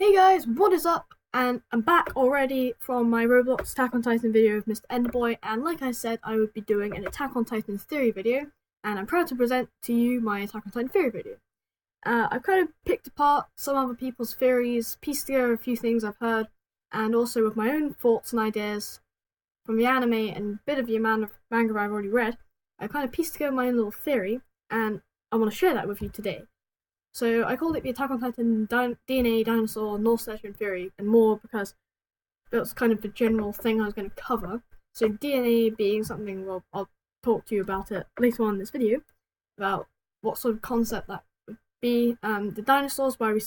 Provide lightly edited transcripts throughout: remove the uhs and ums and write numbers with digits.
Hey guys, what is up? And I'm back already from my Roblox Attack on Titan video with Mr. Enderboy, and like I said, I would be doing an Attack on Titan theory video, and I'm proud to present to you my Attack on Titan theory video. I've kind of picked apart some other people's theories, pieced together a few things I've heard, and also with my own thoughts and ideas from the anime and a bit of the manga I've already read. I kind of pieced together my own little theory, and I want to share that with you today. So I called it the Attack on Titan DNA, Dinosaur, Norse Legend Theory, and more because that was kind of the general thing I was going to cover. So DNA being something, well, I'll talk to you about it later on in this video, about what sort of concept that would be. The dinosaurs, why we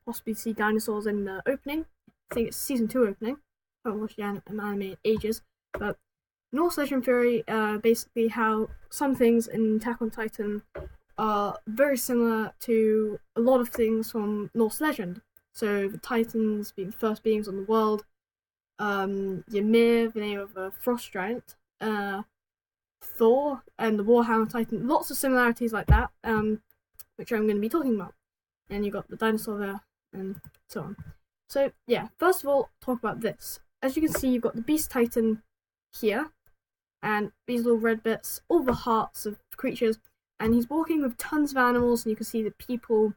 possibly see dinosaurs in the opening. I think it's season 2 opening. I haven't watched the anime in ages, but Norse Legend Theory, basically how some things in Attack on Titan are very similar to a lot of things from Norse legend. So the Titans being the first beings on the world, Ymir, the name of a frost giant, Thor, and the Warhammer Titan. Lots of similarities like that, which I'm going to be talking about. And you got the dinosaur there, and so on. So yeah, first of all, talk about this. As you can see, you've got the Beast Titan here, and these little red bits, all the hearts of creatures. And he's walking with tons of animals, and you can see the people.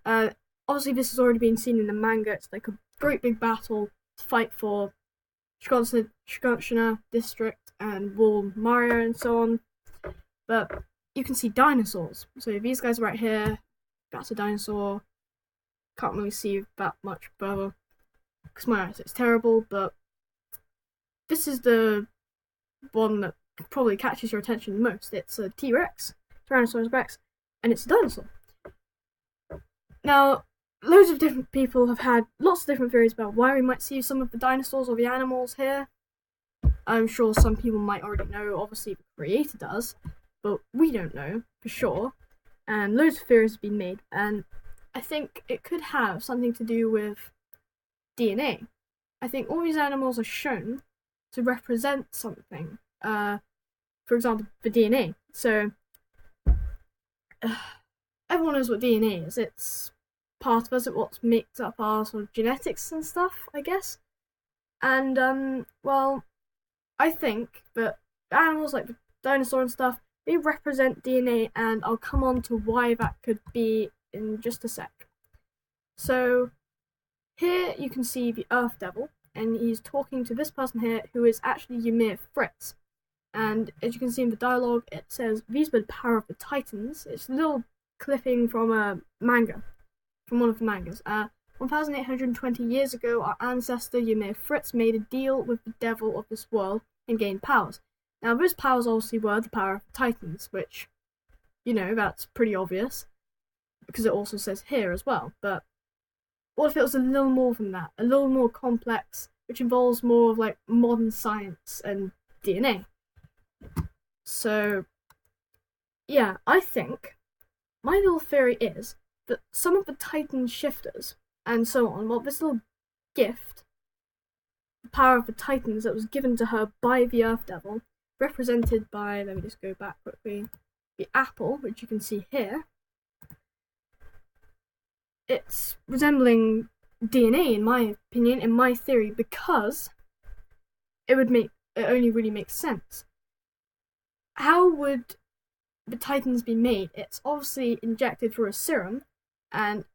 Obviously, this has already been seen in the manga. It's like a great big battle to fight for Shikoshina district and Wall Mario and so on. But you can see dinosaurs. So these guys right here, that's a dinosaur. Can't really see that much further because my eyesight's terrible. But this is the one that probably catches your attention the most. It's a T-Rex, Tyrannosaurus Rex, and it's a dinosaur. Now, loads of different people have had lots of different theories about why we might see some of the dinosaurs or the animals here. I'm sure some people might already know, obviously the creator does, but we don't know for sure. And loads of theories have been made, and I think it could have something to do with DNA. I think all these animals are shown to represent something. For example, the DNA. So, everyone knows what DNA is. It's part of us, it's what makes up our sort of genetics and stuff, I guess. And, well, I think that animals like the dinosaur and stuff, they represent DNA, and I'll come on to why that could be in just a sec. So, here you can see the Earth Devil, and he's talking to this person here who is actually Ymir Fritz. And as you can see in the dialogue, it says, "These were the power of the Titans." It's a little clipping from a manga, from one of the mangas. 1,820 years ago, our ancestor Ymir Fritz made a deal with the devil of this world and gained powers. Now, those powers obviously were the power of the Titans, which, that's pretty obvious, because it also says here as well. But what if it was a little more than that? A little more complex, which involves more of, like, modern science and DNA. So, yeah, I think my little theory is that some of the Titan shifters and so on, well, this little gift, the power of the Titans that was given to her by the Earth Devil, represented by, let me just go back quickly, the apple, which you can see here, it's resembling DNA in my opinion, in my theory, because it only really makes sense. How would the Titans be made? It's obviously injected through a serum, and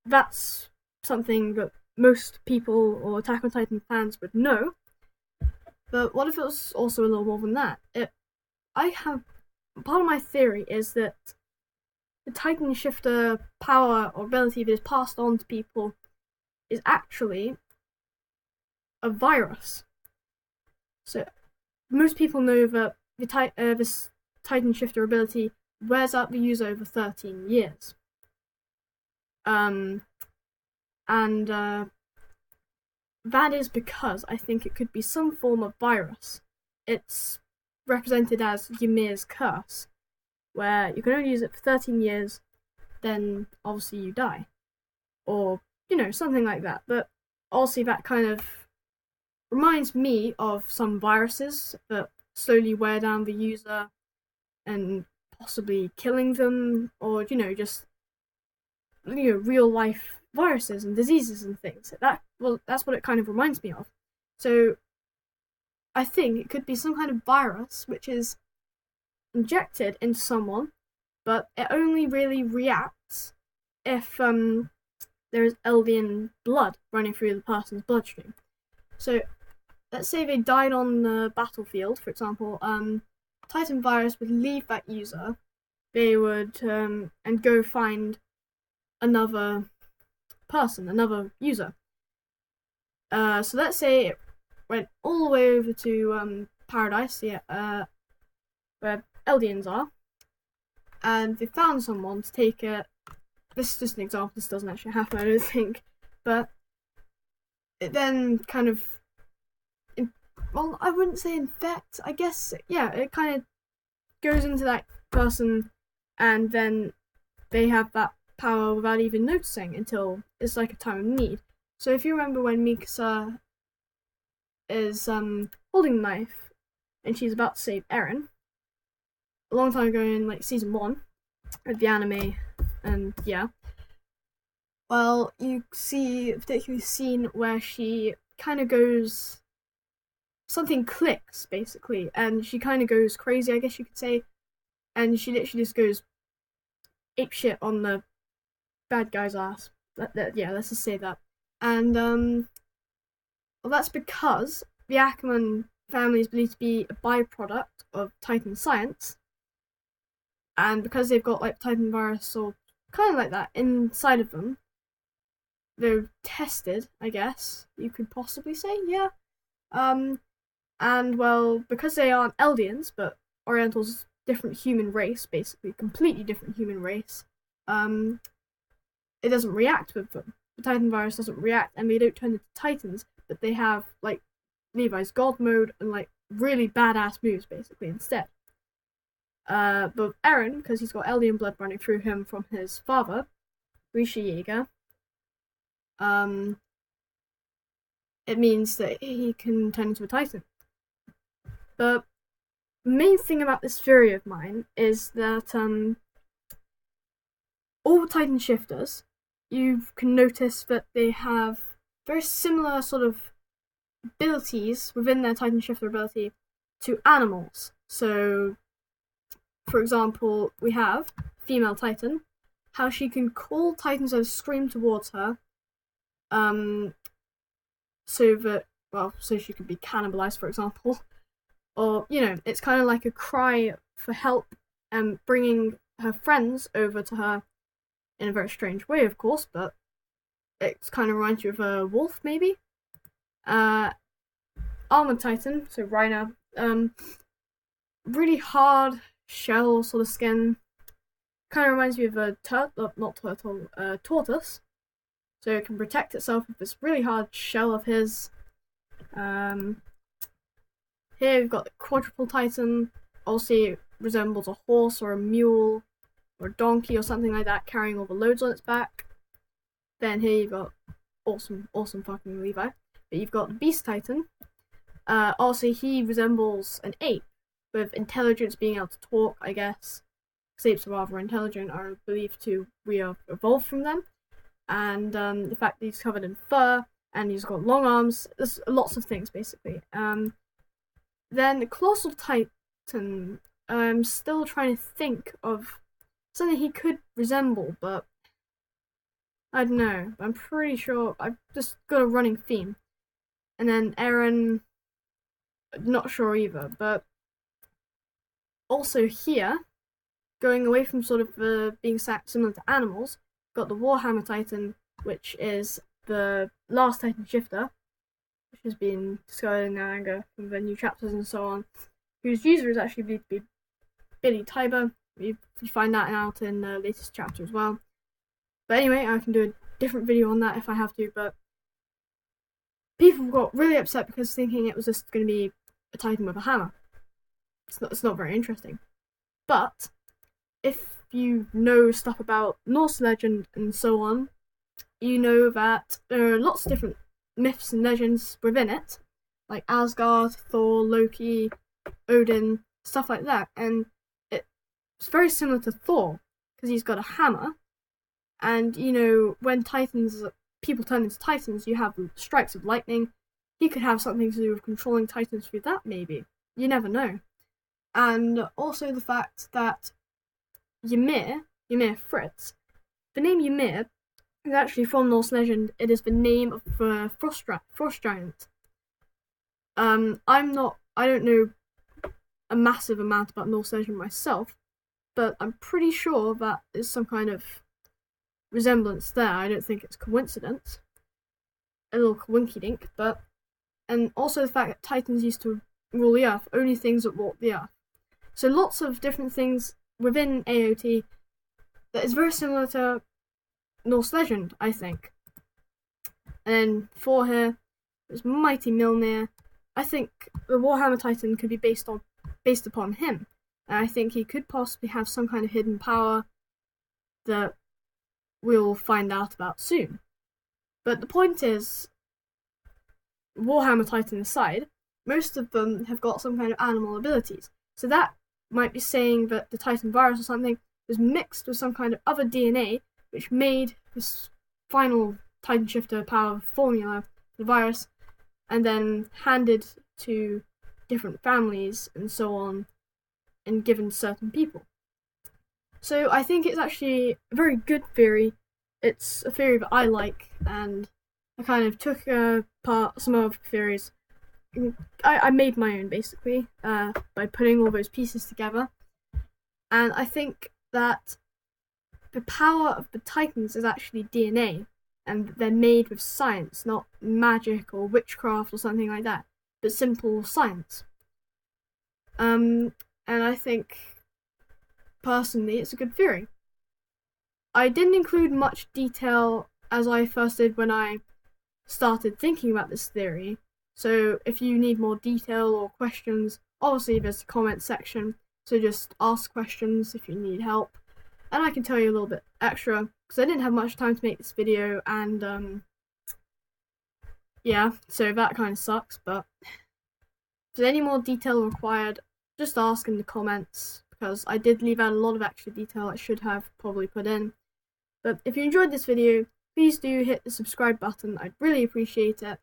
that's something that most people or Attack on Titan fans would know. But what if it was also a little more than that? Part of my theory is that the Titan shifter power or ability that is passed on to people is actually a virus. So most people know that this Titan shifter ability wears out the user over 13 years. And that is because I think it could be some form of virus. It's represented as Ymir's curse, where you can only use it for 13 years, then obviously you die. Or, something like that. But obviously that kind of reminds me of some viruses that slowly wear down the user and possibly killing them, or just real life viruses and diseases and things. That's what it kind of reminds me of. So I think it could be some kind of virus which is injected into someone, but it only really reacts if there is Eldian blood running through the person's bloodstream. So let's say they died on the battlefield, for example. Titan virus would leave that user. They would and go find another person, another user. So let's say it went all the way over to Paradise, where Eldians are, and they found someone to take it. This is just an example. This doesn't actually happen, I don't think, but it then kind of, well, I wouldn't say infect. I guess, yeah, it kind of goes into that person, and then they have that power without even noticing until it's like a time of need. So if you remember when Mikasa is holding the knife and she's about to save Eren, a long time ago in like season 1 of the anime, and yeah, well, you see a particular scene where she kind of goes, something clicks basically, and she kind of goes crazy, I guess you could say, and she literally just goes apeshit on the bad guy's ass. Yeah, let's just say that. And well, that's because the Ackerman family is believed to be a byproduct of Titan science, and because they've got like Titan virus or kind of like that inside of them, they're tested, I guess you could possibly say, yeah. And well, because they aren't Eldians, but Oriental's different human race, basically completely different human race, it doesn't react with them. The Titan virus doesn't react, and they don't turn into Titans, but they have like Levi's God mode and like really badass moves basically instead. But Eren, because he's got Eldian blood running through him from his father, Risha Yeager, it means that he can turn into a Titan. But the main thing about this theory of mine is that all Titan shifters, you can notice that they have very similar sort of abilities within their Titan shifter ability to animals. So, for example, we have female Titan, how she can call Titans that scream towards her, so she could be cannibalized, for example, or it's kind of like a cry for help and bringing her friends over to her in a very strange way, of course, but it kind of reminds you of a wolf, maybe. Armored Titan, so Reiner, really hard shell sort of skin, kind of reminds me of a tortoise, so it can protect itself with this really hard shell of his. Here we've got the Quadruple Titan, also it resembles a horse or a mule or a donkey or something like that, carrying all the loads on its back. Then here you've got awesome fucking Levi. But you've got the Beast Titan. Also, he resembles an ape, with intelligence, being able to talk, I guess. Apes are rather intelligent, are believed to evolved from them. And the fact that he's covered in fur, and he's got long arms, there's lots of things, basically. Then the Colossal Titan, I'm still trying to think of something he could resemble, but I don't know. I'm pretty sure I've just got a running theme. And then Eren, not sure either, but also here, going away from sort of being similar to animals, got the Warhammer Titan, which is the last Titan shifter, which has been discovered in manga from the new chapters and so on, whose user is actually believed to be Billy Tiber. You find that out in the latest chapter as well. But anyway, I can do a different video on that if I have to, but people got really upset because thinking it was just going to be a Titan with a hammer. It's not very interesting. But if you know stuff about Norse legend and so on, you know that there are lots of different myths and legends within it, like Asgard, Thor, Loki, Odin, stuff like that. And it's very similar to Thor, because he's got a hammer, And when people turn into titans, you have strikes of lightning. He could have something to do with controlling titans through that, maybe. You never know. And also the fact that Ymir Fritz, the name Ymir is actually from Norse legend. It is the name of the frost giant. I don't know a massive amount about Norse legend myself, but I'm pretty sure that there's some kind of resemblance there. I don't think it's coincidence. A little coinky dink, and also the fact that Titans used to rule the Earth, only things that walk the Earth. So lots of different things within AOT that is very similar to Norse legend, I think. And then Thor here is mighty Mjolnir. I think the Warhammer Titan could be based upon him. And I think he could possibly have some kind of hidden power that we'll find out about soon. But the point is, Warhammer Titan aside, most of them have got some kind of animal abilities. So that might be saying that the Titan virus or something was mixed with some kind of other DNA, which made this final Titan shifter power formula, the virus, and then handed to different families and so on, and given to certain people. So I think it's actually a very good theory. It's a theory that I like, and I kind of took apart some other theories. I made my own, basically, by putting all those pieces together. And I think that the power of the Titans is actually DNA, and they're made with science, not magic or witchcraft or something like that, but simple science. And I think, personally, it's a good theory. I didn't include much detail as I first did when I started thinking about this theory, so if you need more detail or questions, obviously there's a comment section, so just ask questions if you need help, and I can tell you a little bit extra, because I didn't have much time to make this video, and yeah, so that kind of sucks, but if there's any more detail required, just ask in the comments, because I did leave out a lot of extra detail I should have probably put in. But if you enjoyed this video, please do hit the subscribe button, I'd really appreciate it.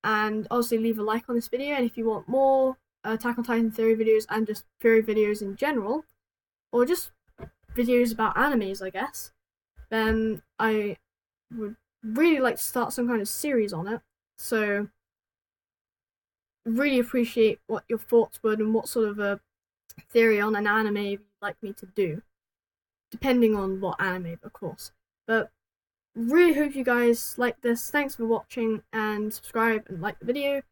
And also leave a like on this video, and if you want more Attack on Titan theory videos and just theory videos in general, or just videos about animes, I guess, then I would really like to start some kind of series on it. So really appreciate what your thoughts would and what sort of a theory on an anime you'd like me to do, depending on what anime, of course. But really hope you guys like this. Thanks for watching, and subscribe and like the video,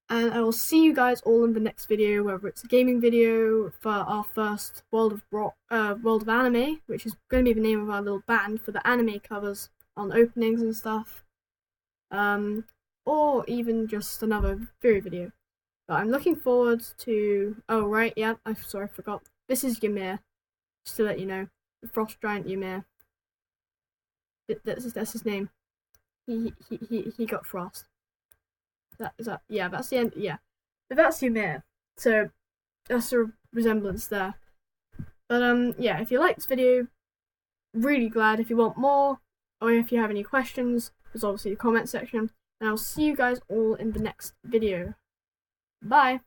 and I will see you guys all in the next video, whether it's a gaming video for our first World of Anime, which is going to be the name of our little band for the anime covers on openings and stuff, or even just another theory video. But I'm looking forward to... Oh, right, yeah, I forgot. This is Ymir, just to let you know. The frost giant Ymir. That's his name. He got frost. Yeah, that's the end. Yeah, but that's Ymir. So that's a resemblance there. But yeah, if you like this video, really glad. If you want more, or if you have any questions, there's obviously the comment section. And I'll see you guys all in the next video. Bye.